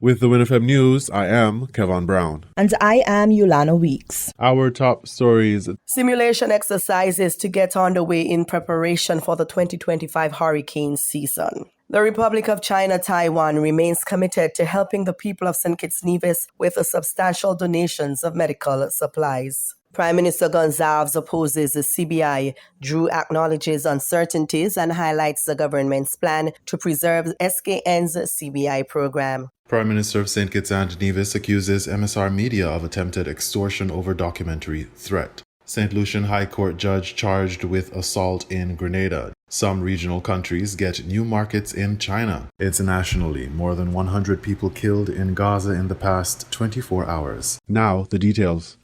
With the WINN FM News, I am Kevin Brown. And I am Yolana Weeks. Our top stories. Simulation exercises to get underway in preparation for the 2025 hurricane season. The Republic of China Taiwan remains committed to helping the people of St. Kitts Nevis with substantial donations of medical supplies. Prime Minister Gonzalez opposes the CBI. Drew acknowledges uncertainties and highlights the government's plan to preserve SKN's CBI program. Prime Minister of St. Kitts and Nevis accuses MSR Media of attempted extortion over documentary threat. St. Lucian High Court judge charged with assault in Grenada. Some regional countries get new markets in China. Internationally, more than 100 people killed in Gaza in the past 24 hours. Now, the details.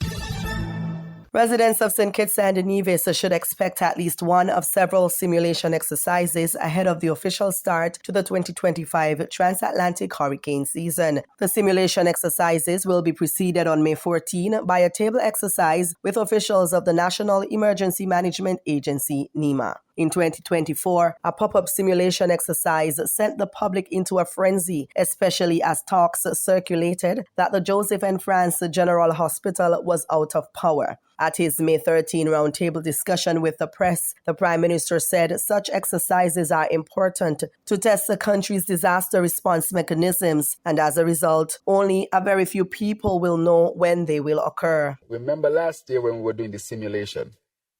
Residents of St. Kitts and Nevis should expect at least one of several simulation exercises ahead of the official start to the 2025 transatlantic hurricane season. The simulation exercises will be preceded on May 14 by a table exercise with officials of the National Emergency Management Agency, NEMA. In 2024, a pop-up simulation exercise sent the public into a frenzy, especially as talks circulated that the Joseph N. France General Hospital was out of power. At his May 13 roundtable discussion with the press, the Prime Minister said such exercises are important to test the country's disaster response mechanisms, and as a result, only a very few people will know when they will occur. Remember last year when we were doing the simulation?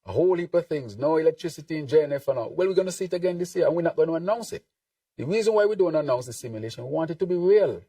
A whole heap of things, no electricity in JNF and all. Well, we're going to see it again this year, and we're not going to announce it. The reason why we don't announce the simulation, we want it to be real.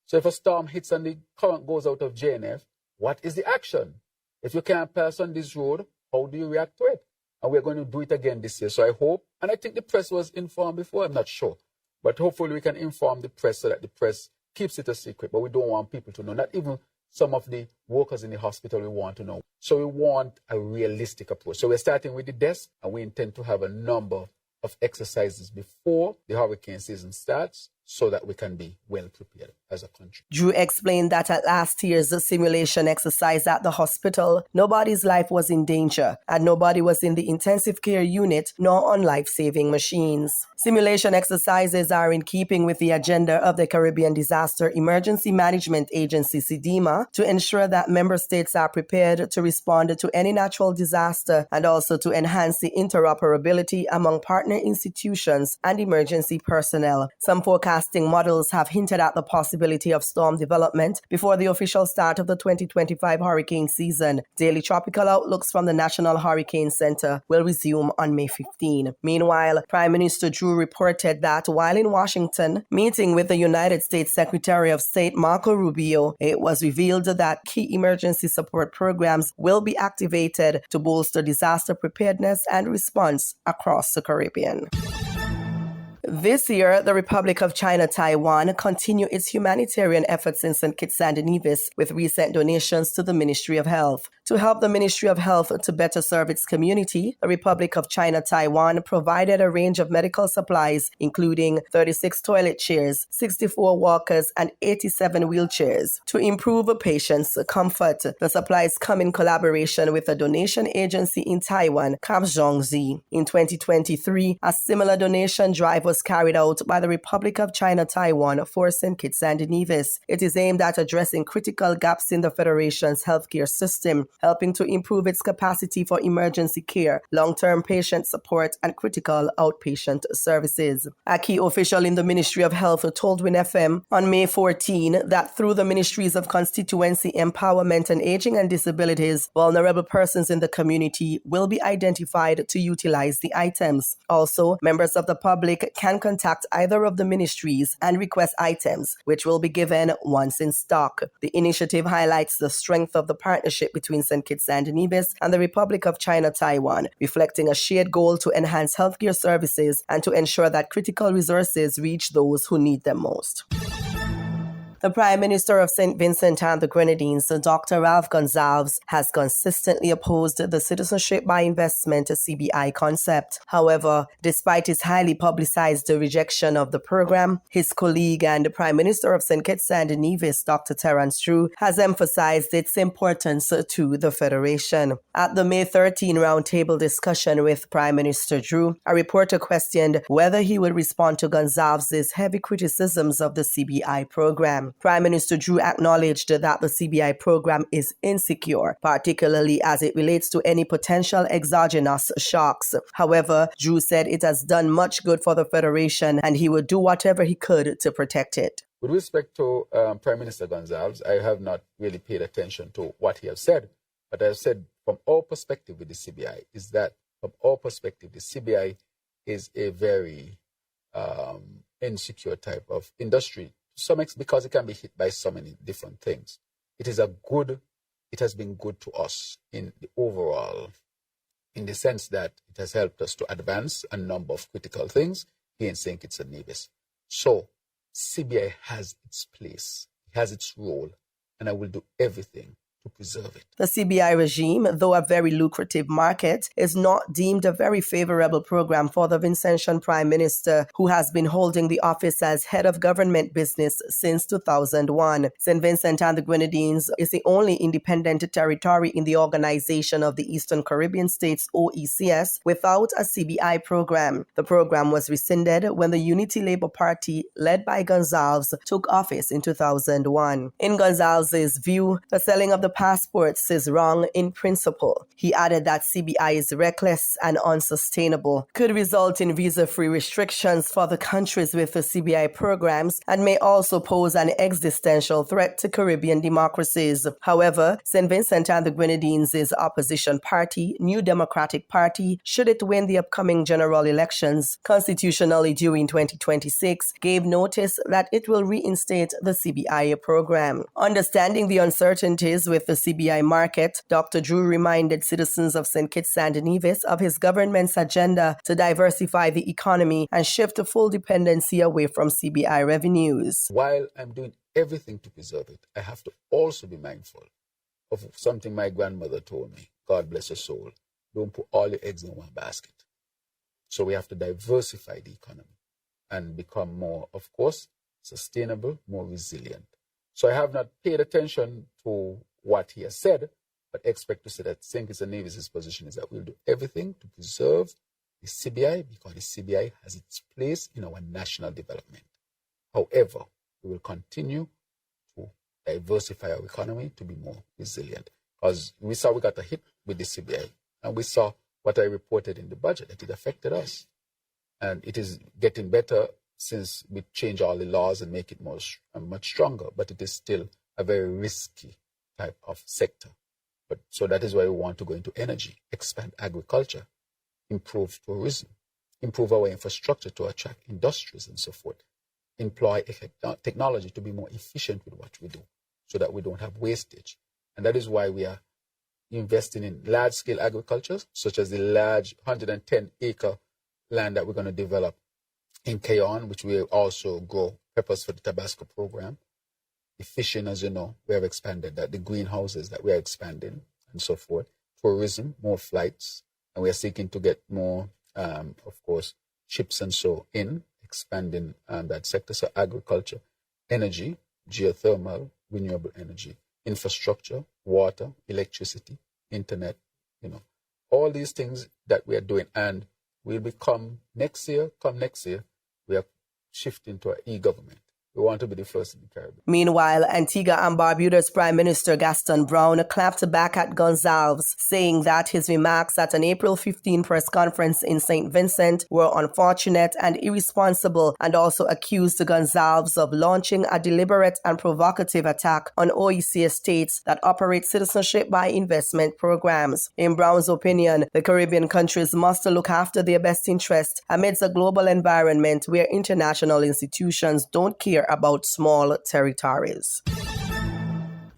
So if a storm hits and the current goes out of JNF, what is the action? If you can't pass on this road, how do you react to it? And we're going to do it again this year. So I hope, and I think the press was informed before, I'm not sure. But hopefully we can inform the press so that the press keeps it a secret. But we don't want people to know, not even some of the workers in the hospital we want to know. So we want a realistic approach. So we're starting with the desk, and we intend to have a number of exercises before the hurricane season starts so that we can be well prepared as a country. Drew explained that at last year's simulation exercise at the hospital, nobody's life was in danger and nobody was in the intensive care unit nor on life-saving machines. Simulation exercises are in keeping with the agenda of the Caribbean Disaster Emergency Management Agency, CDEMA, to ensure that member states are prepared to respond to any natural disaster and also to enhance the interoperability among partner institutions and emergency personnel. Some forecasting models have hinted at the possibility of storm development before the official start of the 2025 hurricane season. Daily tropical outlooks from the National Hurricane Center will resume on May 15. Meanwhile, Prime Minister Drew reported that while in Washington, meeting with the United States Secretary of State Marco Rubio, it was revealed that key emergency support programs will be activated to bolster disaster preparedness and response across the Caribbean. This year, the Republic of China Taiwan continued its humanitarian efforts in St. Kitts and Nevis with recent donations to the Ministry of Health. To help the Ministry of Health to better serve its community, the Republic of China Taiwan provided a range of medical supplies, including 36 toilet chairs, 64 walkers, and 87 wheelchairs. To improve a patient's comfort, the supplies come in collaboration with a donation agency in Taiwan, Kapzhongzi. In 2023, a similar donation drive was carried out by the Republic of China Taiwan for St. Kitts and Nevis. It is aimed at addressing critical gaps in the Federation's healthcare system, helping to improve its capacity for emergency care, long-term patient support, and critical outpatient services. A key official in the Ministry of Health told WINN FM on May 14 that through the Ministries of Constituency, Empowerment and Aging and Disabilities, vulnerable persons in the community will be identified to utilize the items. Also, members of the public can contact either of the ministries and request items, which will be given once in stock. The initiative highlights the strength of the partnership between St. Kitts and Nevis and the Republic of China Taiwan, reflecting a shared goal to enhance healthcare services and to ensure that critical resources reach those who need them most. The Prime Minister of St. Vincent and the Grenadines, Dr. Ralph Gonsalves, has consistently opposed the citizenship by investment CBI concept. However, despite his highly publicized rejection of the program, his colleague and the Prime Minister of St. Kitts and Nevis, Dr. Terence Drew, has emphasized its importance to the Federation. At the May 13 roundtable discussion with Prime Minister Drew, a reporter questioned whether he would respond to Gonsalves' heavy criticisms of the CBI program. program. Prime Minister Drew acknowledged that the CBI program is insecure, particularly as it relates to any potential exogenous shocks. However, Drew said it has done much good for the Federation and he would do whatever he could to protect it. With respect to Prime Minister Gonsalves, I have not really paid attention to what he has said, but I have said from our perspective with the CBI is that from our perspective, the CBI is a very insecure type of industry, because it can be hit by so many different things. It has been good to us in the overall, in the sense that it has helped us to advance a number of critical things here in St. Kitts and Nevis. So CBI has its place, it has its role, and I will do everything to preserve it. The CBI regime, though a very lucrative market, is not deemed a very favorable program for the Vincentian Prime Minister, who has been holding the office as head of government business since 2001. St. Vincent and the Grenadines is the only independent territory in the Organization of the Eastern Caribbean States, OECS, without a CBI program. The program was rescinded when the Unity Labour Party, led by Gonsalves, took office in 2001. In Gonsalves' view, the selling of the passports is wrong in principle. He added that CBI is reckless and unsustainable, could result in visa-free restrictions for the countries with the CBI programs, and may also pose an existential threat to Caribbean democracies. However, St. Vincent and the Grenadines' opposition party, New Democratic Party, should it win the upcoming general elections constitutionally due in 2026, gave notice that it will reinstate the CBI program. Understanding the uncertainties with the CBI market, Dr. Drew reminded citizens of St. Kitts and Nevis of his government's agenda to diversify the economy and shift to full dependency away from CBI revenues. While I'm doing everything to preserve it, I have to also be mindful of something my grandmother told me. God bless her soul. Don't put all your eggs in one basket. So we have to diversify the economy and become more, of course, sustainable, more resilient. So I have not paid attention to what he has said, but expect to say that St. Kitts and Nevis' position is that we'll do everything to preserve the CBI because the CBI has its place in our national development. However, we will continue to diversify our economy to be more resilient, because we saw we got a hit with the CBI, and we saw what I reported in the budget, that it affected us. And it is getting better since we change all the laws and make it much stronger, but it is still a very risky type of sector. But so that is why we want to go into energy, expand agriculture, improve tourism, improve our infrastructure to attract industries and so forth, employ technology to be more efficient with what we do so that we don't have wastage. And that is why we are investing in large-scale agriculture, such as the large 110-acre land that we're going to develop in Cayon, which will also grow peppers for the Tabasco program. The fishing, as you know, we have expanded that, the greenhouses that we are expanding and so forth. Tourism, more flights, and we are seeking to get more, of course, ships and so in, expanding that sector. So agriculture, energy, geothermal, renewable energy, infrastructure, water, electricity, internet, all these things that we are doing. And we'll come next year, we are shifting to an e-government. We want to be the first in the Caribbean. Meanwhile, Antigua and Barbuda's Prime Minister Gaston Brown clapped back at Gonsalves, saying that his remarks at an April 15 press conference in St. Vincent were unfortunate and irresponsible, and also accused Gonsalves of launching a deliberate and provocative attack on OECS states that operate citizenship by investment programs. In Brown's opinion, the Caribbean countries must look after their best interest amidst a global environment where international institutions don't care about small territories.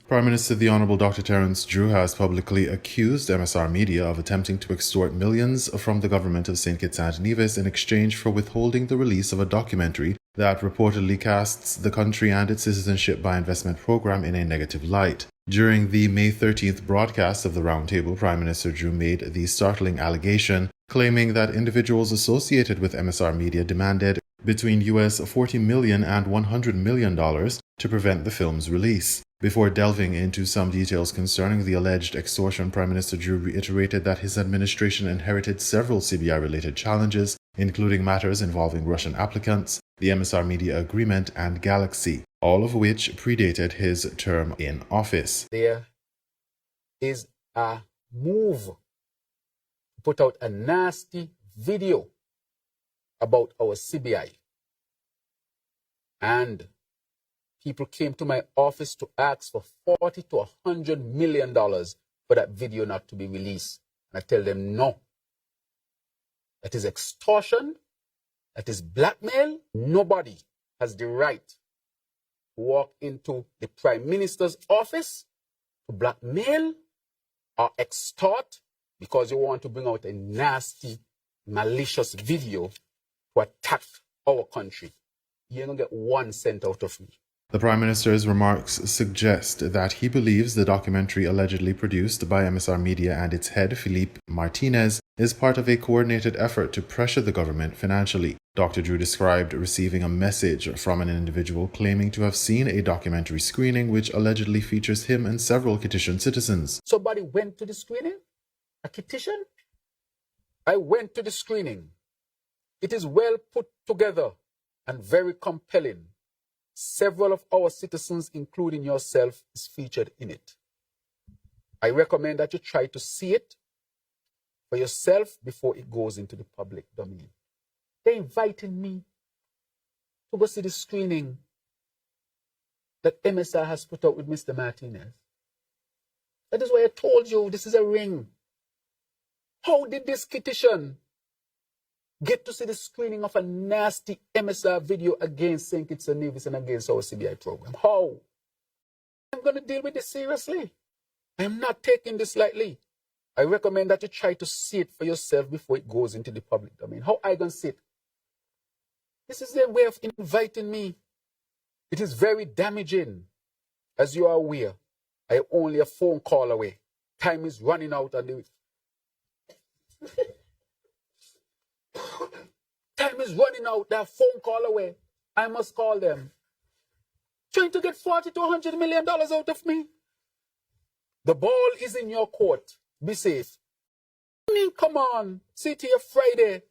Prime Minister the Honourable Dr. Terence Drew has publicly accused MSR Media of attempting to extort millions from the government of St. Kitts and Nevis in exchange for withholding the release of a documentary that reportedly casts the country and its citizenship by investment program in a negative light. During the May 13th broadcast of the Roundtable, Prime Minister Drew made the startling allegation, claiming that individuals associated with MSR Media demanded between US $40 million and $100 million to prevent the film's release. Before delving into some details concerning the alleged extortion, Prime Minister Drew reiterated that his administration inherited several CBI-related challenges, including matters involving Russian applicants, the MSR Media Agreement, and Galaxy. all of which predated his term in office. There is a move to put out a nasty video about our CBI. And people came to my office to ask for $40 to $100 million for that video not to be released. And I tell them no. That is extortion. That is blackmail. Nobody has the right to walk into the Prime Minister's office to blackmail or extort because you want to bring out a nasty, malicious video to attack our country. You don't get 1 cent out of me. The Prime Minister's remarks suggest that he believes the documentary allegedly produced by MSR Media and its head, Philippe Martinez, is part of a coordinated effort to pressure the government financially. Dr. Drew described receiving a message from an individual claiming to have seen a documentary screening which allegedly features him and several Kittitian citizens. Somebody went to the screening? A Kittitian? I went to the screening. It is well put together and very compelling. Several of our citizens, including yourself, is featured in it. I recommend that you try to see it for yourself before it goes into the public domain. They're inviting me to go see the screening that MSR has put out with Mr. Martinez. That is why I told you this is a ring. How did this Kittitian get to see the screening of a nasty MSR video against St. Kitts and Nevis and against our CBI program? How? I'm going to deal with this seriously. I am not taking this lightly. I recommend that you try to see it for yourself before it goes into the public domain. How I going to see it? This is their way of inviting me. It is very damaging. As you are aware, I am only a phone call away. Time is running out on the... Time is running out. They're a phone call away. I must call them. Trying to get $40 to $100 million out of me. The ball is in your court. Be safe. I mean, come on. See it here Friday.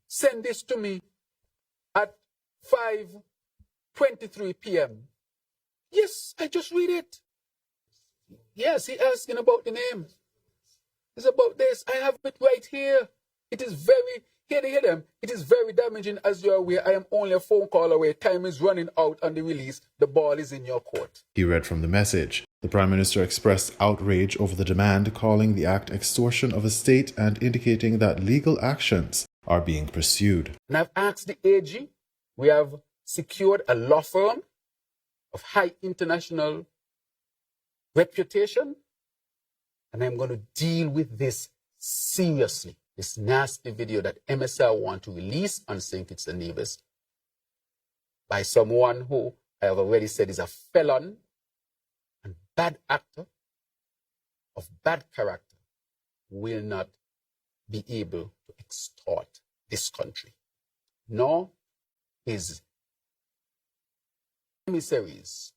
Send this to me at 5:23 p.m. Yes, I just read it. Yes, he asking about the name. It's about this. I have it right here. It is very... Hear them. It is very damaging, as you are aware. I am only a phone call away. Time is running out on the release. The ball is in your court. He read from the message. The Prime Minister expressed outrage over the demand, calling the act extortion of a state and indicating that legal actions are being pursued. And I've asked the AG. We have secured a law firm of high international reputation. And I'm going to deal with this seriously. This nasty video that MSR want to release on St. Kitts and Nevis by someone who I have already said is a felon and bad actor of bad character will not be able to extort this country, nor his emissaries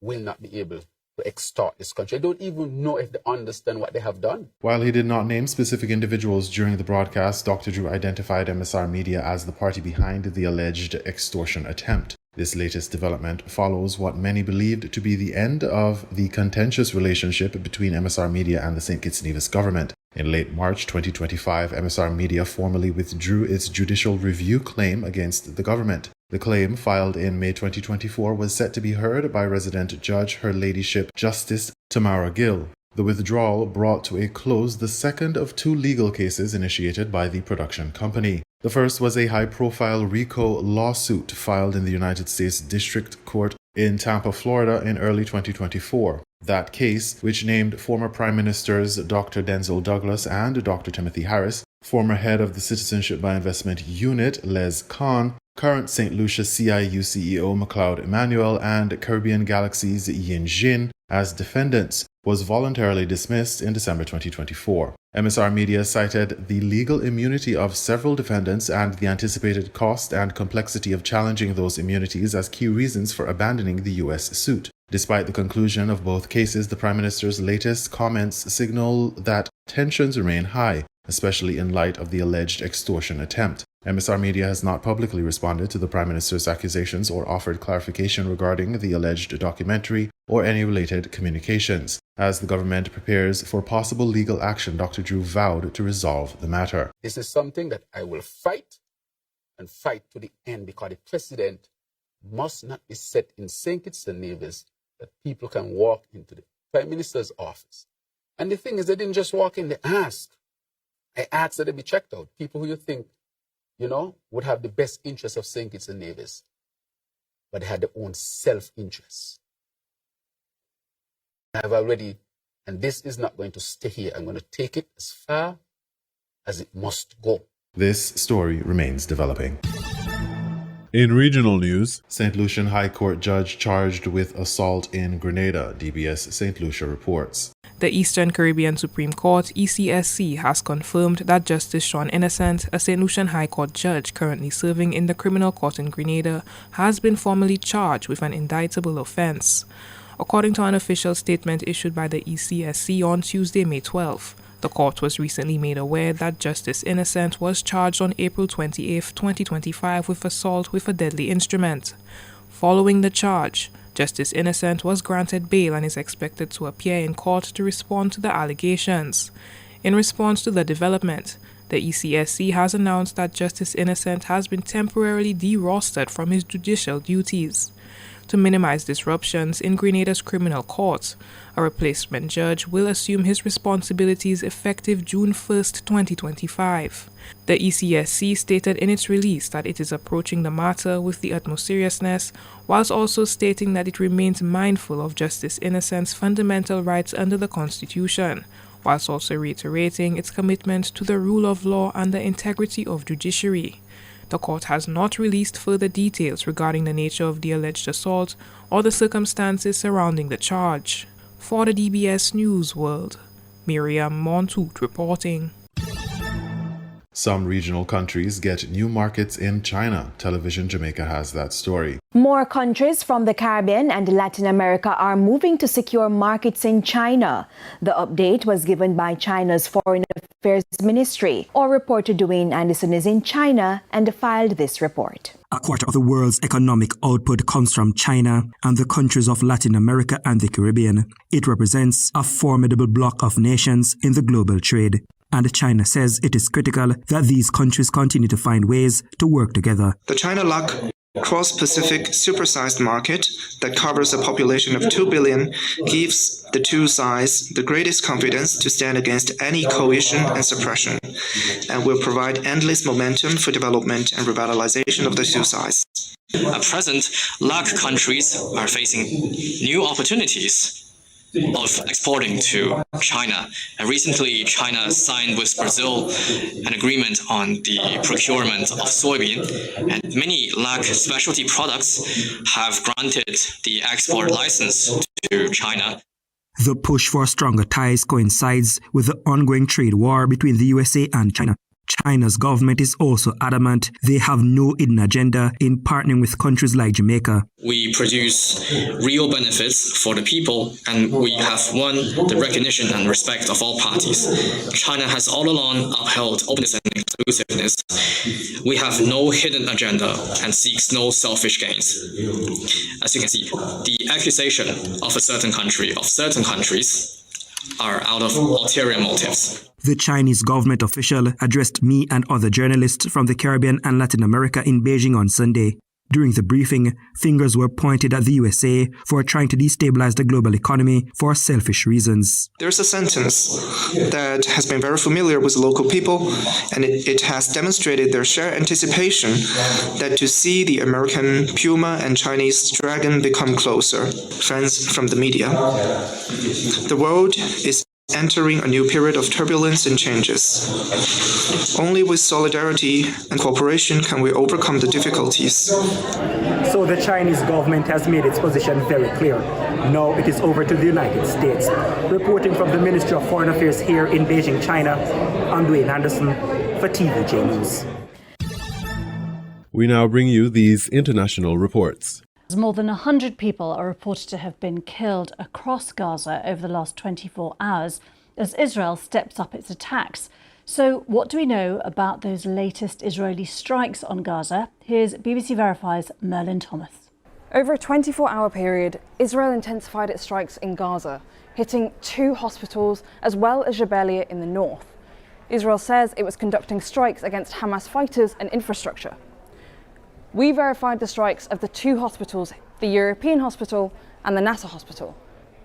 will not be able to extort this country. I don't even know if they understand what they have done. While he did not name specific individuals during the broadcast, Dr. Drew identified MSR Media as the party behind the alleged extortion attempt. This latest development follows what many believed to be the end of the contentious relationship between MSR Media and the St. Kitts and Nevis government. In late March 2025, MSR Media formally withdrew its judicial review claim against the government. The claim, filed in May 2024, was set to be heard by resident judge Her Ladyship Justice Tamara Gill. The withdrawal brought to a close the second of 2 legal cases initiated by the production company. The first was a high-profile RICO lawsuit filed in the United States District Court in Tampa, Florida in early 2024. That case, which named former Prime Ministers Dr. Denzel Douglas and Dr. Timothy Harris, former head of the Citizenship by Investment Unit Les Khan, current St. Lucia CIU CEO MacLeod Emmanuel, and Caribbean Galaxy's Yin Jin as defendants, was voluntarily dismissed in December 2024. MSR Media cited the legal immunity of several defendants and the anticipated cost and complexity of challenging those immunities as key reasons for abandoning the U.S. suit. Despite the conclusion of both cases, the Prime Minister's latest comments signal that tensions remain high, especially in light of the alleged extortion attempt. MSR Media has not publicly responded to the Prime Minister's accusations or offered clarification regarding the alleged documentary or any related communications. As the government prepares for possible legal action, Dr. Drew vowed to resolve the matter. This is something that I will fight and fight to the end, because the president must not be set in St. Kitts and Nevis that people can walk into the Prime Minister's office. And the thing is, they didn't just walk in, they asked. I asked that they be checked out. People who you think, would have the best interests of St. Kitts and Nevis, but they had their own self-interest. I've already, and this is not going to stay here. I'm going to take it as far as it must go. This story remains developing. In regional news, St. Lucian High Court judge charged with assault in Grenada, DBS St. Lucia reports. The Eastern Caribbean Supreme Court, ECSC, has confirmed that Justice Sean Innocent, a St. Lucian High Court judge currently serving in the criminal court in Grenada, has been formally charged with an indictable offense. According to an official statement issued by the ECSC on Tuesday, May 12, the court was recently made aware that Justice Innocent was charged on April 28, 2025 with assault with a deadly instrument. Following the charge, Justice Innocent was granted bail and is expected to appear in court to respond to the allegations. In response to the development, the ECSC has announced that Justice Innocent has been temporarily de-rostered from his judicial duties. To minimize disruptions in Grenada's criminal court, a replacement judge will assume his responsibilities effective June 1, 2025. The ECSC stated in its release that it is approaching the matter with the utmost seriousness, whilst also stating that it remains mindful of Justice Innocent's fundamental rights under the Constitution, whilst also reiterating its commitment to the rule of law and the integrity of judiciary. The court has not released further details regarding the nature of the alleged assault or the circumstances surrounding the charge. For the DBS News World, Miriam Montoot reporting. Some regional countries get new markets in China. Television Jamaica has that story. More countries from the Caribbean and Latin America are moving to secure markets in China. The update was given by China's Foreign Affairs Ministry. Our reporter Dwayne Anderson is in China and filed this report. A quarter of the world's economic output comes from China and the countries of Latin America and the Caribbean. It represents a formidable bloc of nations in the global trade. And China says it is critical that these countries continue to find ways to work together. The China-LAC cross-Pacific supersized market that covers a population of 2 billion gives the two sides the greatest confidence to stand against any coercion and suppression, and will provide endless momentum for development and revitalization of the two sides. At present, LAC countries are facing new opportunities of exporting to China. And recently, China signed with Brazil an agreement on the procurement of soybean, and many LAC specialty products have granted the export license to China. The push for stronger ties coincides with the ongoing trade war between the USA and China. China's government is also adamant they have no hidden agenda in partnering with countries like Jamaica. We produce real benefits for the people, and we have won the recognition and respect of all parties. China has all along upheld openness and inclusiveness. We have no hidden agenda and seeks no selfish gains. As you can see, the accusation of certain countries are out of ulterior motives. The Chinese government official addressed me and other journalists from the Caribbean and Latin America in Beijing on Sunday. During the briefing, fingers were pointed at the USA for trying to destabilize the global economy for selfish reasons. There's a sentence that has been very familiar with local people, and it has demonstrated their shared anticipation that to see the American Puma and Chinese Dragon become closer. Friends from the media. The world is entering a new period of turbulence and changes. Only with solidarity and cooperation can we overcome the difficulties. So the Chinese government has made its position very clear. Now it is over to the United States. Reporting from the Ministry of Foreign Affairs here in Beijing, China, I'm Dwayne Anderson for TVJ News. We now bring you these international reports. More than 100 people are reported to have been killed across Gaza over the last 24 hours as Israel steps up its attacks. So what do we know about those latest Israeli strikes on Gaza? Here's BBC Verify's Merlin Thomas. Over a 24-hour period, Israel intensified its strikes in Gaza, hitting 2 hospitals as well as Jabalia in the north. Israel says it was conducting strikes against Hamas fighters and infrastructure. We verified the strikes of the 2 hospitals, the European Hospital and the Nasser Hospital.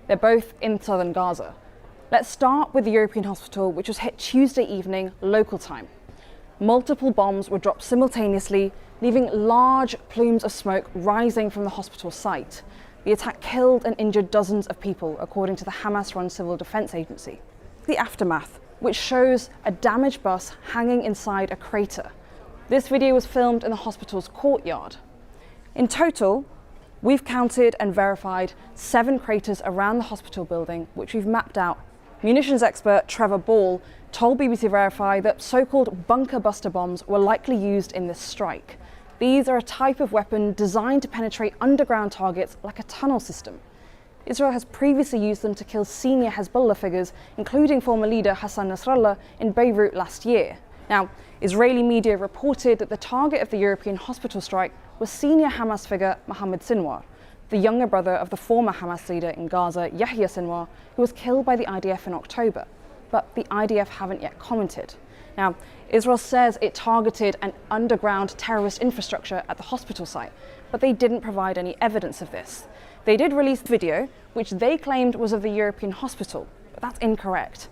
They're both in southern Gaza. Let's start with the European Hospital, which was hit Tuesday evening local time. Multiple bombs were dropped simultaneously, leaving large plumes of smoke rising from the hospital site. The attack killed and injured dozens of people, according to the Hamas-run Civil Defense Agency. The aftermath, which shows a damaged bus hanging inside a crater. This video was filmed in the hospital's courtyard. In total, we've counted and verified 7 craters around the hospital building, which we've mapped out. Munitions expert Trevor Ball told BBC Verify that so-called bunker buster bombs were likely used in this strike. These are a type of weapon designed to penetrate underground targets like a tunnel system. Israel has previously used them to kill senior Hezbollah figures, including former leader Hassan Nasrallah in Beirut last year. Now, Israeli media reported that the target of the European hospital strike was senior Hamas figure Mohammed Sinwar, the younger brother of the former Hamas leader in Gaza, Yahya Sinwar, who was killed by the IDF in October. But the IDF haven't yet commented. Now, Israel says it targeted an underground terrorist infrastructure at the hospital site, but they didn't provide any evidence of this. They did release video, which they claimed was of the European hospital, but that's incorrect.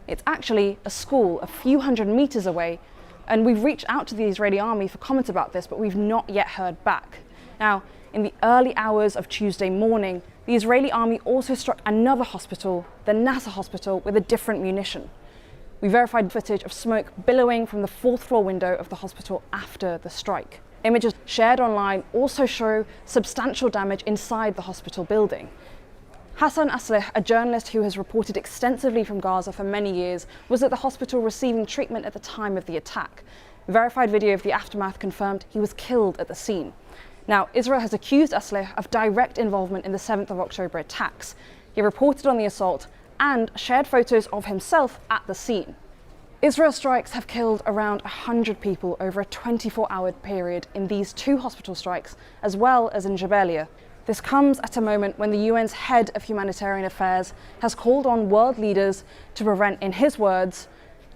It's actually a school a few hundred meters away, and we've reached out to the Israeli army for comment about this, but we've not yet heard back. Now, in the early hours of Tuesday morning, the Israeli army also struck another hospital, the Nasser Hospital, with a different munition. We verified footage of smoke billowing from the 4th floor window of the hospital after the strike. Images shared online also show substantial damage inside the hospital building. Hassan Asleh, a journalist who has reported extensively from Gaza for many years, was at the hospital receiving treatment at the time of the attack. Verified video of the aftermath confirmed he was killed at the scene. Now, Israel has accused Asleh of direct involvement in the 7th of October attacks. He reported on the assault and shared photos of himself at the scene. Israel strikes have killed around 100 people over a 24-hour period in these 2 hospital strikes, as well as in Jabalia. This comes at a moment when the UN's head of humanitarian affairs has called on world leaders to prevent, in his words,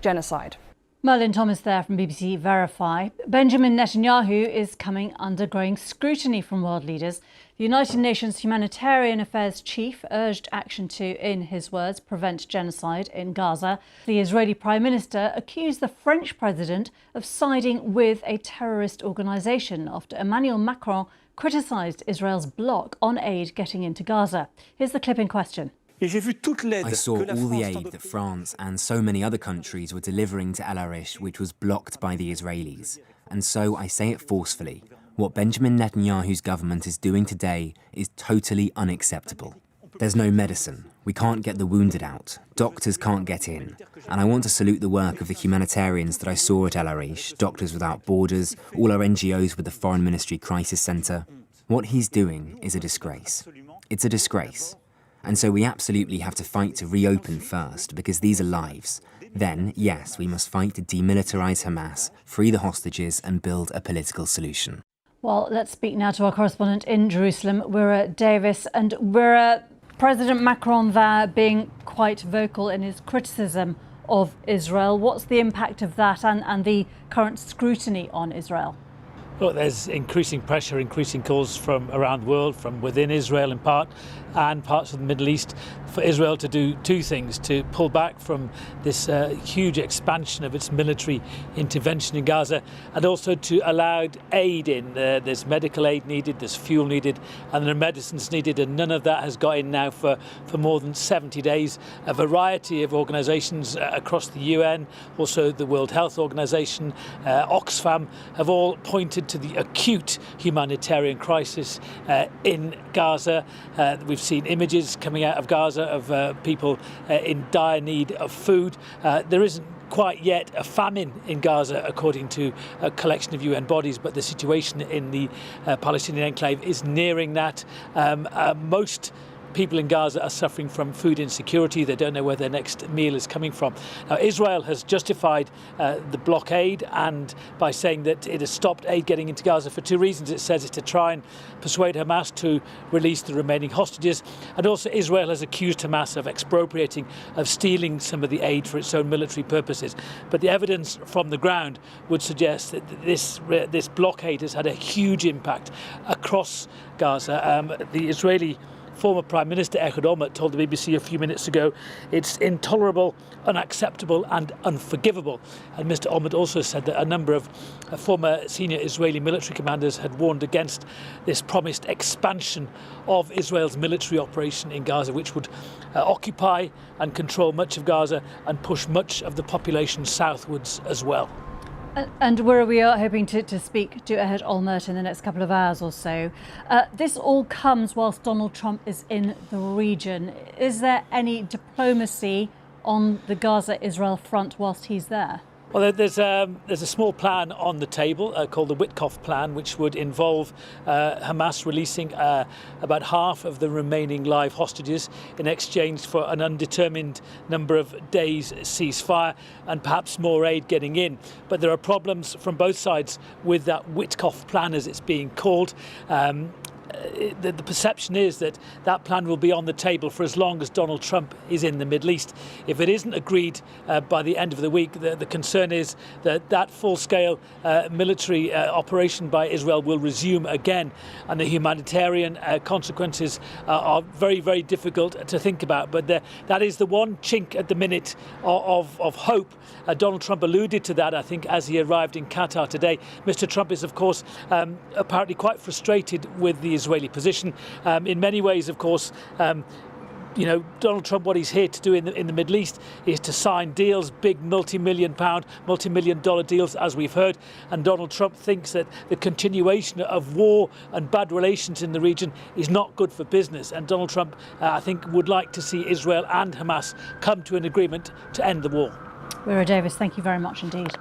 genocide. Merlin Thomas there from BBC Verify. Benjamin Netanyahu is coming under growing scrutiny from world leaders. The United Nations Humanitarian Affairs Chief urged action to, in his words, prevent genocide in Gaza. The Israeli Prime Minister accused the French President of siding with a terrorist organisation after Emmanuel Macron criticised Israel's block on aid getting into Gaza. Here's the clip in question. I saw all the aid that France and so many other countries were delivering to El Arish, which was blocked by the Israelis. And so I say it forcefully. What Benjamin Netanyahu's government is doing today is totally unacceptable. There's no medicine. We can't get the wounded out. Doctors can't get in. And I want to salute the work of the humanitarians that I saw at El Arish, Doctors Without Borders, all our NGOs with the Foreign Ministry Crisis Centre. What he's doing is a disgrace. It's a disgrace. And so we absolutely have to fight to reopen first, because these are lives. Then, yes, we must fight to demilitarise Hamas, free the hostages and build a political solution. Well, let's speak now to our correspondent in Jerusalem, Wira Davis. And Wira, President Macron there being quite vocal in his criticism of Israel. What's the impact of that and the current scrutiny on Israel? Well, there's increasing pressure, increasing calls from around the world, from within Israel in part, and parts of the Middle East, for Israel to do 2 things: to pull back from this huge expansion of its military intervention in Gaza, and also to allow aid in. There's medical aid needed, there's fuel needed, and there are medicines needed, and none of that has got in now for more than 70 days. A variety of organisations across the UN, also the World Health Organization, Oxfam, have all pointed to the acute humanitarian crisis in Gaza. We've seen images coming out of Gaza of people in dire need of food. There isn't quite yet a famine in Gaza, according to a collection of UN bodies, but the situation in the Palestinian enclave is nearing that. Most people in Gaza are suffering from food insecurity. They don't know where their next meal is coming from. Now, Israel has justified the blockade and by saying that it has stopped aid getting into Gaza for two reasons. It says it's to try and persuade Hamas to release the remaining hostages. And also Israel has accused Hamas of expropriating, of stealing some of the aid for its own military purposes. But the evidence from the ground would suggest that this blockade has had a huge impact across Gaza. The Israeli former Prime Minister Ehud Olmert told the BBC a few minutes ago it's intolerable, unacceptable and unforgivable. And Mr Olmert also said that a number of former senior Israeli military commanders had warned against this promised expansion of Israel's military operation in Gaza, which would occupy and control much of Gaza and push much of the population southwards as well. And we are hoping to speak to Ehud Olmert in the next couple of hours or so. This all comes whilst Donald Trump is in the region. Is there any diplomacy on the Gaza-Israel front whilst he's there? Well, there's a small plan on the table called the Witkoff Plan, which would involve Hamas releasing about half of the remaining live hostages in exchange for an undetermined number of days ceasefire and perhaps more aid getting in. But there are problems from both sides with that Witkoff Plan, as it's being called. The perception is that that plan will be on the table for as long as Donald Trump is in the Middle East. If it isn't agreed by the end of the week, the concern is that full-scale military operation by Israel will resume again, and the humanitarian consequences are very, very difficult to think about. But that is the one chink at the minute of hope. Donald Trump alluded to that, I think, as he arrived in Qatar today. Mr. Trump is, of course, apparently quite frustrated with the Israeli position. In many ways, of course, Donald Trump, what he's here to do in the Middle East is to sign deals, big multi-million dollar deals, as we've heard. And Donald Trump thinks that the continuation of war and bad relations in the region is not good for business. And Donald Trump, I think, would like to see Israel and Hamas come to an agreement to end the war. Wira Davis, thank you very much indeed.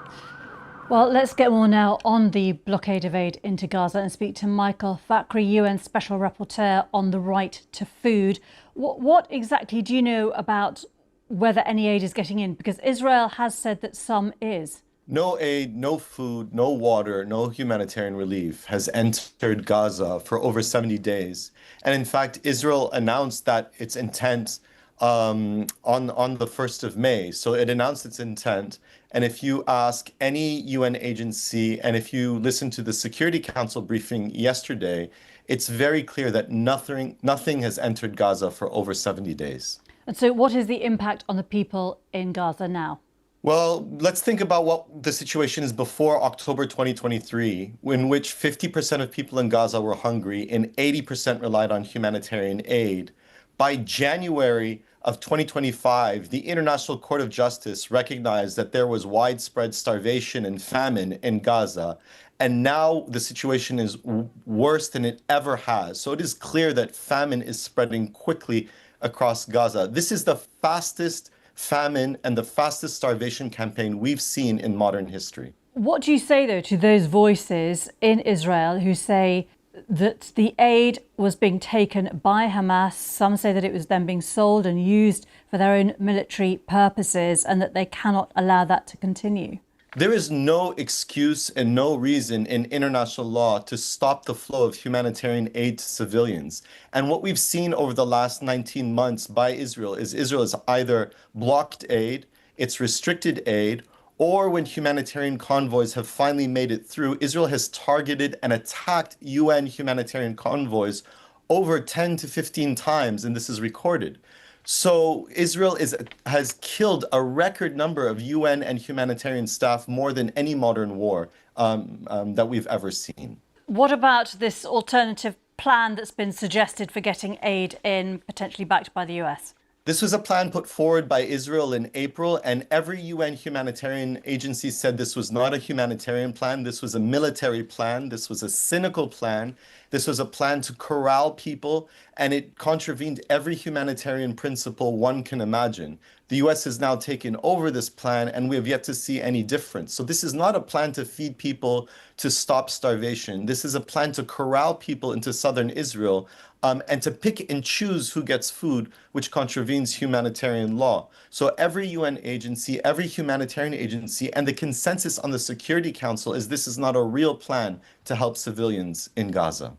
Well, let's get more now on the blockade of aid into Gaza and speak to Michael Fakhri, UN Special Rapporteur on the right to food. What exactly do you know about whether any aid is getting in? Because Israel has said that some is. No aid, no food, no water, no humanitarian relief has entered Gaza for over 70 days. And in fact, Israel announced that its intent on the 1st of May. So it announced its intent. And if you ask any UN agency, and if you listen to the Security Council briefing yesterday, it's very clear that nothing has entered Gaza for over 70 days. And so what is the impact on the people in Gaza now? Well, let's think about what the situation is before October 2023, in which 50% of people in Gaza were hungry and 80% relied on humanitarian aid. By January of 2025, the International Court of Justice recognized that there was widespread starvation and famine in Gaza. And now the situation is worse than it ever has. So it is clear that famine is spreading quickly across Gaza. This is the fastest famine and the fastest starvation campaign we've seen in modern history. What do you say, though, to those voices in Israel who say that the aid was being taken by Hamas? Some say that it was then being sold and used for their own military purposes and that they cannot allow that to continue. There is no excuse and no reason in international law to stop the flow of humanitarian aid to civilians. And what we've seen over the last 19 months by Israel has either blocked aid, it's restricted aid, or when humanitarian convoys have finally made it through, Israel has targeted and attacked UN humanitarian convoys over 10 to 15 times, and this is recorded. So Israel has killed a record number of UN and humanitarian staff, more than any modern war that we've ever seen. What about this alternative plan that's been suggested for getting aid in, potentially backed by the US? This was a plan put forward by Israel in April, and every UN humanitarian agency said this was not a humanitarian plan. This was a military plan. This was a cynical plan. This was a plan to corral people, and it contravened every humanitarian principle one can imagine. The US has now taken over this plan, and we have yet to see any difference. So this is not a plan to feed people to stop starvation. This is a plan to corral people into southern Israel and to pick and choose who gets food, which contravenes humanitarian law. So every UN agency, every humanitarian agency, and the consensus on the Security Council is this is not a real plan to help civilians in Gaza.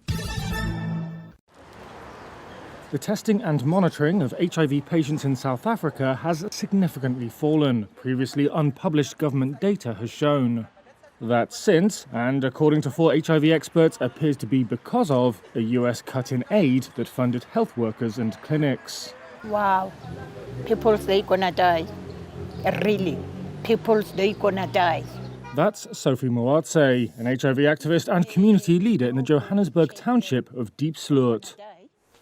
The testing and monitoring of HIV patients in South Africa has significantly fallen. Previously unpublished government data has shown that since, and according to 4 HIV experts, appears to be because of a US cut in aid that funded health workers and clinics. Wow, people, they gonna die. Really, people, they gonna die. That's Sophie Moatse, an HIV activist and community leader in the Johannesburg township of Diep Sloot.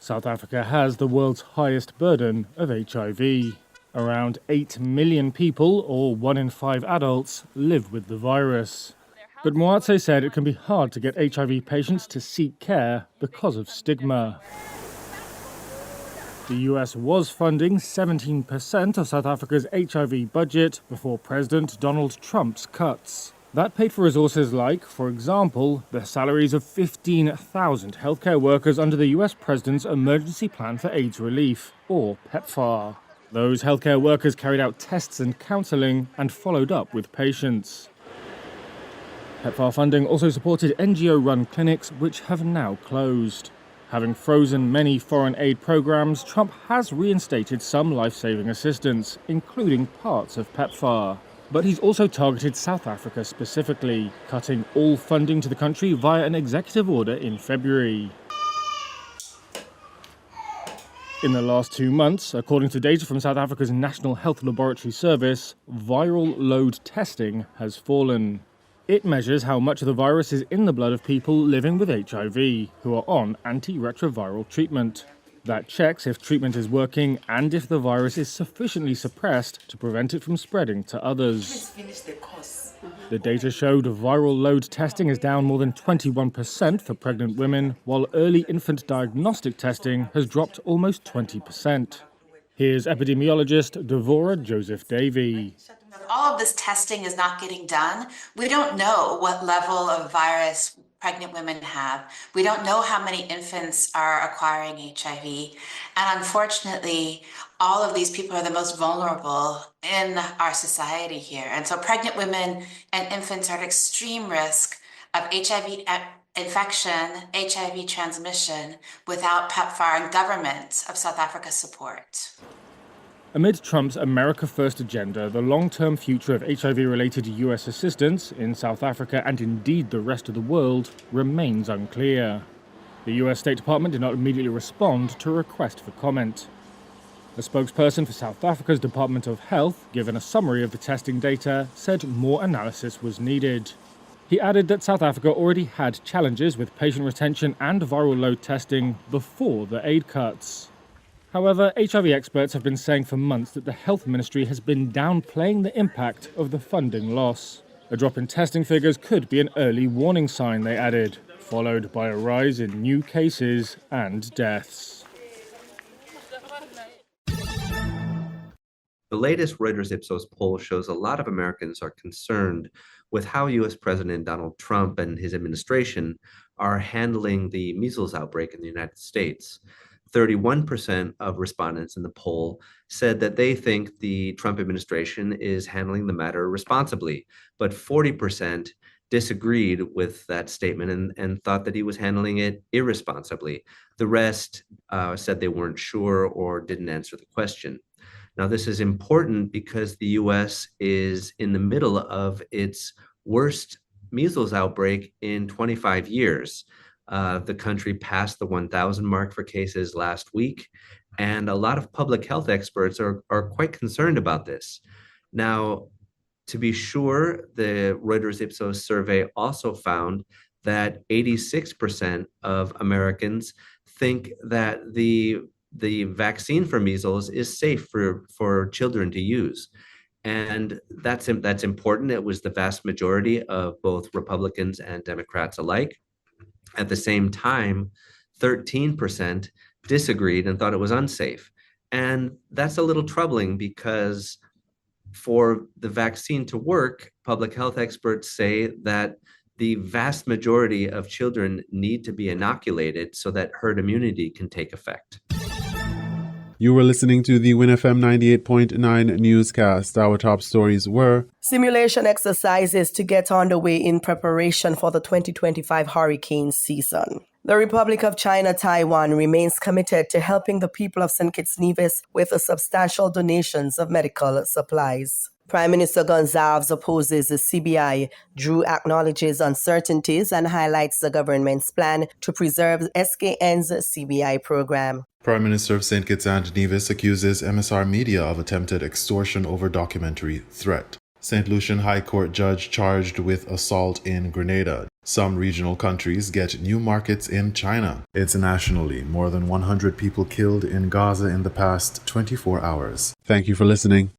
South Africa has the world's highest burden of HIV. Around 8 million people, or 1 in 5 adults, live with the virus. But Moatse said it can be hard to get HIV patients to seek care because of stigma. The US was funding 17% of South Africa's HIV budget before President Donald Trump's cuts. That paid for resources like, for example, the salaries of 15,000 healthcare workers under the US President's Emergency Plan for AIDS Relief, or PEPFAR. Those healthcare workers carried out tests and counselling and followed up with patients. PEPFAR funding also supported NGO-run clinics, which have now closed. Having frozen many foreign aid programs, Trump has reinstated some life-saving assistance, including parts of PEPFAR. But he's also targeted South Africa specifically, cutting all funding to the country via an executive order in February. In the last 2 months, according to data from South Africa's National Health Laboratory Service, viral load testing has fallen. It measures how much of the virus is in the blood of people living with HIV who are on antiretroviral treatment. That checks if treatment is working and if the virus is sufficiently suppressed to prevent it from spreading to others. The data showed viral load testing is down more than 21% for pregnant women, while early infant diagnostic testing has dropped almost 20%. Here's epidemiologist Devora Joseph Davey. All of this testing is not getting done. We don't know what level of virus pregnant women have. We don't know how many infants are acquiring HIV. And unfortunately, all of these people are the most vulnerable in our society here. And so pregnant women and infants are at extreme risk of HIV infection, HIV transmission without PEPFAR and government of South Africa's support. Amid Trump's America First agenda, the long-term future of HIV-related US assistance in South Africa and indeed the rest of the world remains unclear. The US State Department did not immediately respond to a request for comment. A spokesperson for South Africa's Department of Health, given a summary of the testing data, said more analysis was needed. He added that South Africa already had challenges with patient retention and viral load testing before the aid cuts. However, HIV experts have been saying for months that the health ministry has been downplaying the impact of the funding loss. A drop in testing figures could be an early warning sign, they added, followed by a rise in new cases and deaths. The latest Reuters Ipsos poll shows a lot of Americans are concerned with how U.S. President Donald Trump and his administration are handling the measles outbreak in the United States. 31% of respondents in the poll said that they think the Trump administration is handling the matter responsibly, but 40% disagreed with that statement and thought that he was handling it irresponsibly. The rest said they weren't sure or didn't answer the question. Now, this is important because the U.S. is in the middle of its worst measles outbreak in 25 years. The country passed the 1,000 mark for cases last week, and a lot of public health experts are quite concerned about this. Now, to be sure, the Reuters Ipsos survey also found that 86% of Americans think that the vaccine for measles is safe for children to use. And that's important. It was the vast majority of both Republicans and Democrats alike. At the same time, 13% disagreed and thought it was unsafe. And that's a little troubling because for the vaccine to work, public health experts say that The vast majority of children need to be inoculated so that herd immunity can take effect. You were listening to the WINN FM 98.9 newscast. Our top stories were simulation exercises to get underway in preparation for the 2025 hurricane season. The Republic of China, Taiwan remains committed to helping the people of St. Kitts Nevis with substantial donations of medical supplies. Prime Minister Gonzalez opposes the CBI. Drew acknowledges uncertainties and highlights the government's plan to preserve SKN's CBI program. Prime Minister of St. Kitts and Nevis accuses MSR Media of attempted extortion over documentary threat. St. Lucian High Court judge charged with assault in Grenada. Some regional countries get new markets in China. Internationally, more than 100 people killed in Gaza in the past 24 hours. Thank you for listening.